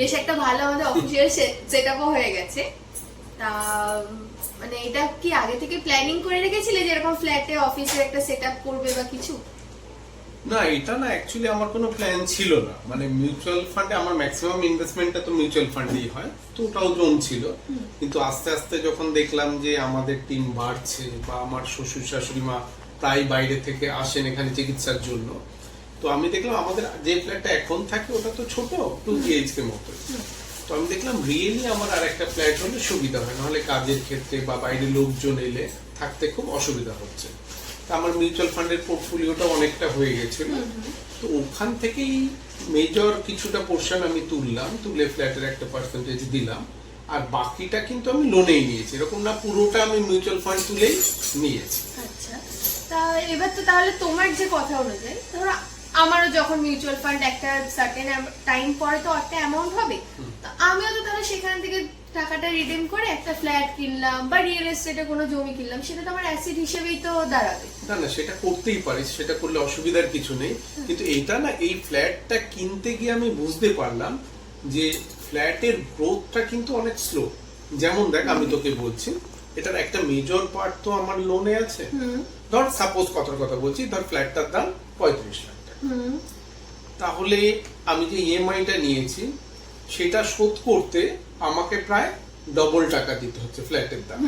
বেশ একটা ভালো আমাদের অফিসিয়াল সেটআপও হয়ে গেছে। তা মানে এটা কি আগে থেকে প্ল্যানিং করে রেখেছিলে যে এরকম ফ্ল্যাটে অফিসে একটা সেটআপ করবে বা কিছু? না, এটা না অ্যাকচুয়ালি আমার কোনো প্ল্যান ছিল না। মানে মিউচুয়াল ফান্ডে আমার ম্যাক্সিমাম ইনভেস্টমেন্টটা তো মিউচুয়াল ফান্ডেই হয়, তো ওটাও জোন ছিল। কিন্তু আস্তে আস্তে যখন দেখলাম যে আমাদের টিম বাড়ছে বা আমার শ্বশুর শাশুড়ি মা প্রায় বাইরে থেকে আসেন এখানে চিকিৎসার জন্য, তো আমি দেখলাম আমাদের যে ফ্ল্যাটটা এখন থাকে ওটা তো ছোট, 2 BHK মতো। তো আমি দেখলাম রিয়েলি আমার আর একটা ফ্ল্যাট হলে সুবিধা হয়, নাহলে কাজের ক্ষেত্রে বা বাইরে লোকজন এলে থাকতে খুব অসুবিধা হচ্ছে। আমার মিউচুয়াল ফান্ডের পোর্টফোলিওটা অনেকটা হয়ে গেছিল, তো ওখান থেকেই মেজর কিছুটা পোর্শন আমি তুলে ফ্ল্যাটের একটা পার্সেন্টেজ দিলাম, আর বাকিটা কিন্তু আমি লোনেই নিয়েছি। এরকম না পুরোটা আমি মিউচুয়াল ফান্ড তুলেই নিয়েছি। আচ্ছা, তা এবার তো তাহলে তোমার যে কথা অনুযায়ী ধরো আমারও যখন মিউচুয়াল ফান্ড একটা সার্টেন টাইম পরে তো একটা অ্যামাউন্ট হবে, তো আমিও তো তাহলে সেখান থেকে টাকাটা রিডিম করে একটা ফ্ল্যাট কিনলাম বা রিয়েল এস্টেটে কোনো জমি কিনলাম, সেটা তো আমার অ্যাসেট হিসেবেই তো দাঁড়াবে। না না, সেটা করতেই পারিস, সেটা করলে অসুবিধার কিছু নেই। কিন্তু এটা না, এই ফ্ল্যাটটা কিনতে গিয়ে আমি বুঝতে পারলাম যে ফ্ল্যাটের গ্রোথটা কিন্তু অনেক স্লো। যেমন দেখ, আমি তোকে বলছি, এটার একটা মেজর পার্ট তো আমার লোনে আছে। ধর সাপোজ কথার কথা বলছি, ধর ফ্ল্যাটটার দাম 35 লাখ টাকা, তাহলে আমি যে ইএমআইটা নিয়েছি সেটা শোধ করতে আমাকে প্রায় ডবল টাকা দিতে হচ্ছে ফ্ল্যাটের দাম,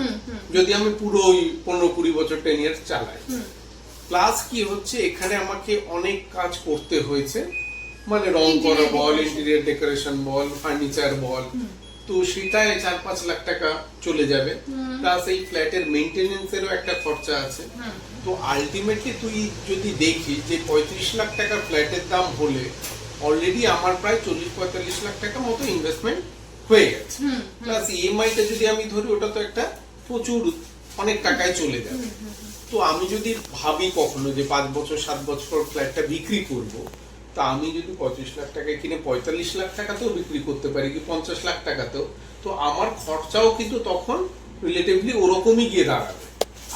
যদি আমি পুরো 15-20 বছর 10 ইয়ার্স চালাই। প্লাস কি হচ্ছে, এখানে আমাকে অনেক কাজ করতে হয়েছে, মানে রং করা বল, ইন্টেরিয়র ডেকোরেশন বল, ফার্নিচার বল, তো সেটায় 4-5 লাখ টাকা চলে যাবে। প্লাস এই ফ্ল্যাটের মেইনটেনেন্সেরও একটা খরচা আছে। তো আলটিমেটলি তুই যদি দেখি যে 35 লাখ টাকা ফ্ল্যাটের দাম হলে অলরেডি আমার প্রায় 40-45 লাখ টাকা মতো ইনভেস্টমেন্ট হয়ে গেছে। প্লাস ইএমআইটা যদি আমি ধরি, ওটা তো একটা প্রচুর অনেক টাকায় চলে যাবে। তো আমি যদি ভাবি কখনো যে 5 বছর 7 বছর ফ্ল্যাটটা বিক্রি করব, তা আমি যদি 25 লাখ টাকায় কিনে 45 লাখ টাকাতেও বিক্রি করতে পারি, কি 50 লাখ টাকাতেও, তো আমার খরচাও কিন্তু তখন রিলেটিভলি ওরকমই গিয়ে দাঁড়াবে।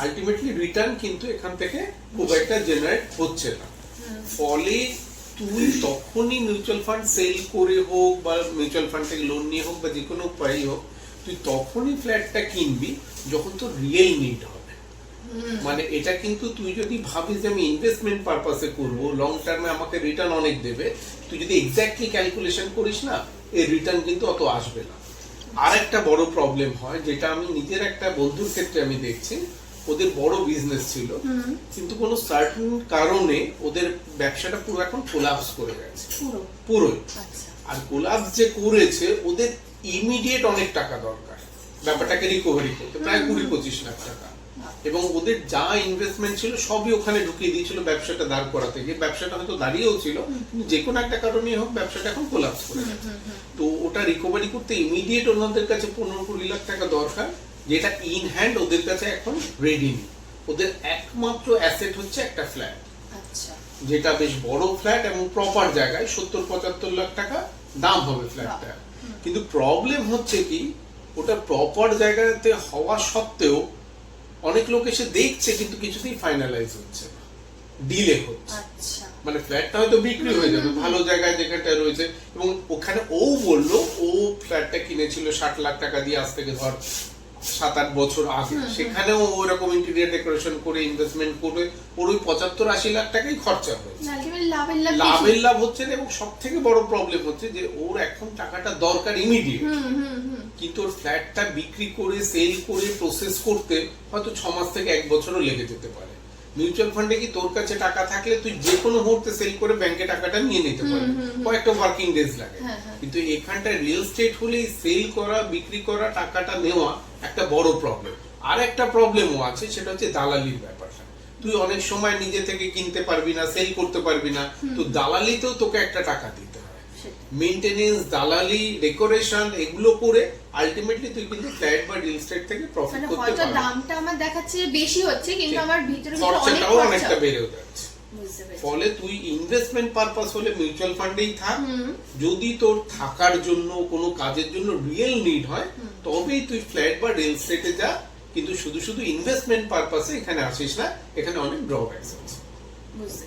আলটিমেটলি রিটার্ন কিন্তু এখান থেকে খুব একটা জেনারেট হচ্ছে না। ফলে তুই তখনই মিউচুয়াল ফান্ড সেল করে হোক বা মিউচুয়াল ফান্ড থেকে লোন নিয়ে হোক বা যে কোনো উপায় হোক, তুই তখনই ফ্ল্যাটটা কিনবি যখন তোর রিয়েল নিড হবে। মানে এটা কিন্তু তুই যদি ভাবিস যে আমি ইনভেস্টমেন্ট পারপাসে করব, লং টার্মে আমাকে রিটার্ন অনেক দেবে, তুই যদি এক্স্যাক্টলি ক্যালকুলেশন করিস না, এর রিটার্ন কিন্তু অত আসবে না। আর একটা বড় প্রবলেম হয়, যেটা আমি নিজের একটা বন্ধুর ক্ষেত্রে আমি দেখছি, ওদের বড় বিজনেস ছিল, কিন্তু কোনো সার্টেন কারণে ওদের ব্যবসাটা পুরো এখন কোলাপস করে গেছে, পুরোই। আর কোলাপস যে করেছে, ওদের ইমিডিয়েট অনেক টাকা দরকার ব্যাপারটাকে রিকভারি করতে, প্রায় 20-25 লাখ টাকা, এবং ওদের যা ইনভেস্টমেন্ট ছিল সবই ওখানে ঢুকিয়ে দিয়েছিল ব্যবসাটা দাঁড় করাতে গিয়ে। ব্যবসাটা হয়তো দাঁড়িয়েও ছিল, কিন্তু যে কোনো একটা কারণে হোক ব্যবসাটা এখন কোলাপস করে গেছে। তো ওটা রিকভারি করতে ইমিডিয়েট ওনাদের কাছে 15-20 লাখ টাকা দরকার, যেটা ইন হ্যান্ড ওদের কাছে এখন রেডি নেই। ওদের একমাত্র অ্যাসেট হচ্ছে একটা ফ্ল্যাট, যেটা বেশ বড় ফ্ল্যাট এবং প্রপার জায়গায়, 70-75 লাখ টাকা দাম হবে ফ্ল্যাটটা। কিন্তু প্রবলেম হচ্ছে কি, ওটা প্রপার জায়গাতে হওয়া সত্ত্বেও অনেক লোক এসে দেখছে, কিন্তু কিছুতেই ফাইনালাইজ হচ্ছে না, ডিলে হচ্ছে। মানে ফ্ল্যাটটা হয়তো বিক্রি হয়ে যাবে ভালো জায়গায় যেখানটা রয়েছে, এবং ওখানে ও বললো ও ফ্ল্যাটটা কিনেছিল 60 লাখ টাকা দিয়ে, আজ থেকে ধর 7-8 বছর আগে। সেখানেও ওরকম ইন্টেরিয়র ডেকোরেশন করে ইনভেস্টমেন্ট করে ওর ওই 75-80 লাখ টাকাই খরচা হয়েছে, লাভের লাভ হচ্ছে না। এবং সব থেকে বড় প্রবলেম হচ্ছে যে ওর এখন টাকাটা দরকার ইমিডিয়েট, কিন্তু ওর ফ্ল্যাটটা বিক্রি করে সেল করে প্রসেস করতে হয়তো 6 মাস থেকে 1 বছরও লেগে যেতে পারে। মিউচুয়াল ফান্ডে কি তোর কাছে টাকা থাকলে তুই যে কোনো মুহূর্তে সেল করে ব্যাংকে টাকাটা নিয়ে নিতে পারবি, কয়েকটা ওয়ার্কিং ডেজ লাগে। কিন্তু এখানটা রিয়েল এস্টেট হলে সেল করা, বিক্রি করা, টাকাটা নেওয়া একটা বড় প্রবলেম। আর একটা প্রবলেমও আছে, সেটা হচ্ছে দালালির ব্যাপারটা। তুই অনেক সময় নিজে থেকে কিনতে পারবি না, সেল করতে পারবি না, তো দালালিতেও তোকে একটা টাকা দিতে হয়। মেইনটেনেন্স, দালালি, ডেকোরেশন, এগুলো করে আলটিমেটলি তুই কিন্তু ফ্ল্যাট বা রিয়েল এস্টেট থেকে প্রফিট করতে পারবি। হয়তো দামটা আমার দেখাচ্ছে বেশি হচ্ছে, কিন্তু আমার ভিতরে খরচাটাও অনেকটা বেড়ে যাচ্ছে। ফলে তুই ইনভেস্টমেন্ট পারপাস হলে মিউচুয়াল ফান্ডেই থাক। যদি তোর থাকার জন্য কোনো কাজের জন্য রিয়েল নিড হয়, তবেই তুই ফ্ল্যাট বা রিয়েল এস্টেটে যা, কিন্তু শুধু শুধু ইনভেস্টমেন্ট পারপাসে এখানে আসিস না, এখানে অনেক ড্রব্যাকস আছে। বুঝতে